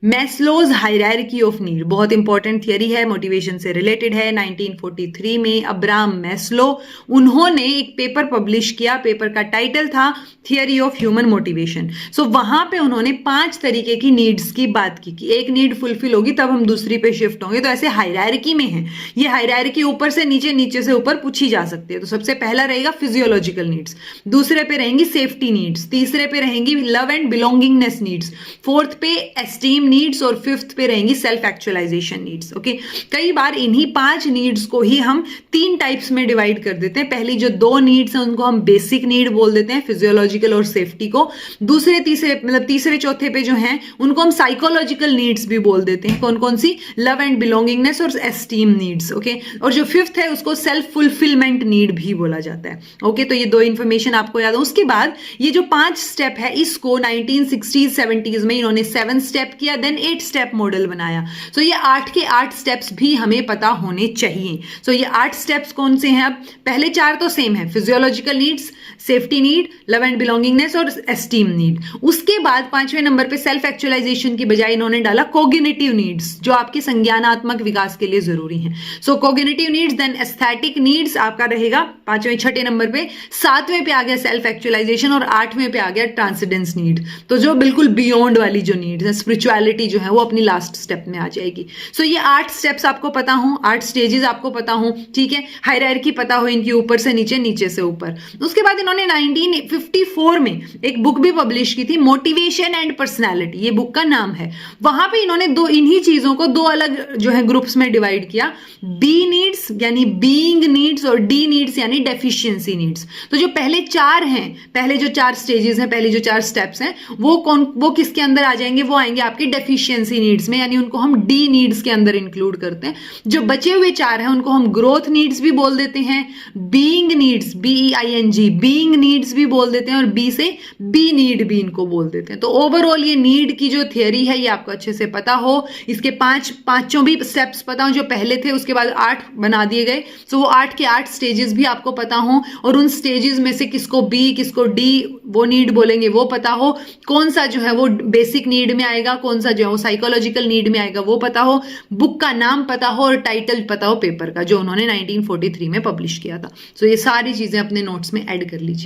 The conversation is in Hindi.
मैस्लोज हायरार्की ऑफ नीड, बहुत इंपॉर्टेंट थियरी है, मोटिवेशन से रिलेटेड है। 1943 में अब्राहम मैस्लो, उन्होंने एक पेपर पब्लिश किया, पेपर का टाइटल था थियरी ऑफ ह्यूमन मोटिवेशन। सो वहां पे उन्होंने 5 तरीके की नीड्स की बात की कि एक नीड फुलफिल होगी तब हम दूसरी पे शिफ्ट होंगे। तो ऐसे हायरार्की में है, ये हायरार्की ऊपर से नीचे, नीचे से ऊपर पूछी जा सकती है। तो सबसे पहला रहेगा फिजियोलॉजिकल नीड्स, दूसरे पे रहेंगी सेफ्टी नीड्स, तीसरे पे रहेंगी love and belongingness needs, fourth पे एस्टीम नीड्स और फिफ्थ पे रहेंगी सेल्फ एक्चुअलाइजेशन नीड्स। ओके, कई बार इन्हीं 5 नीड्स को ही हम 3 टाइप्स में डिवाइड कर देते हैं। पहली जो 2 नीड्स हैं उनको हम बेसिक नीड बोल देते हैं, फिजियोलॉजिकल और सेफ्टी को। दूसरे तीसरे मतलब तीसरे चौथे पे जो हैं उनको हम साइकोलॉजिकल नीड्स भी बोल देते हैं। कौन कौन सी? लव एंड बिलोंगिंगनेस और एस्टीम नीड्स। ओके, और जो फिफ्थ है उसको सेल्फ फुलफिलमेंट नीड भी बोला जाता है। ओके, तो ये 2 इंफॉर्मेशन आपको याद हो। उसके बाद ये जो 5 स्टेप है इसको 1960s 70s में इन्होंने 7 स्टेप किया, देन 8 स्टेप मॉडल बनाया। सो ये 8 के 8 स्टेप्स भी हमें पता होने चाहिए। सो ये 8 स्टेप्स कौन से हैं? अब पहले 4 तो सेम है, physiological needs, safety need, love and belongingness और एस्टीम नीड। उसके बाद 5वें नंबर पे सेल्फ एक्चुअलाइजेशन की बजाय इन्होंने डाला कोग्निटिव नीड्स, जो आपके संज्ञानात्मक विकास के लिए जरूरी हैं। So cognitive needs, then aesthetic needs आपका रहेगा 5वें 6ठे नंबर पे। 7वें पे आ गया सेल्फ एक्चुअलाइजेशन और 8वें पे आ गया ट्रांसेंडेंस नीड, तो जो बिल्कुल बियॉन्ड वाली जो नीड्स है, स्पिरिचुअलिटी जो है वो अपनी लास्ट स्टेप में आ जाएगी। सो ये 8 स्टेप्स आपको पता हो, 8 स्टेजेस आपको पता हो, ठीक है, हायरार्की पता हो इनकी, ऊपर से नीचे, नीचे से ऊपर। उसके बाद इन्होंने 1954 में एक बुक भी पब्लिश की थी, मोटिवेशन एंड पर्सनैलिटी, ये बुक का नाम है। वहां पे इन्होंने इन्हीं चीजों को 2 अलग जो है ग्रुप्स में डिवाइड किया, बी नीड्स यानी बीइंग नीड्स और डी नीड्स यानी डेफिशिएंसी नीड्स। तो जो पहले 4 हैं, पहले जो 4 स्टेजेस हैं, पहले जो 4 स्टेप्स हैं, वो किसके अंदर आ जाएंगे? वो आएंगे आपके डेफिशिएंसी नीड्स में, यानी उनको हम डी नीड्स के अंदर इंक्लूड करते हैं। जो बचे हुए 4 हैं उनको हम ग्रोथ नीड्स भी बोल देते हैं, being needs BEING being needs भी बोल देते हैं, और बी से बी नीड भी इनको बोल देते हैं। तो ओवरऑल ये नीड की जो थियरी है ये आपको अच्छे से पता हो, इसके पांचों भी स्टेप्स पता हो जो पहले थे, उसके बाद 8 बना दिए गए। सो वो 8 के 8 स्टेजेस भी आपको पता हो, और उन स्टेजेस में से किसको बी किसको डी वो नीड बोलेंगे वो पता हो, कौन सा जो है वो बेसिक नीड में आएगा, कौन सा जो है वो साइकोलॉजिकल नीड में आएगा वो पता हो, बुक का नाम पता हो और टाइटल पता हो पेपर का जो उन्होंने 1943 में पब्लिश किया था। सो ये सारी चीजें अपने नोट्स में ऐड कर लीजिए।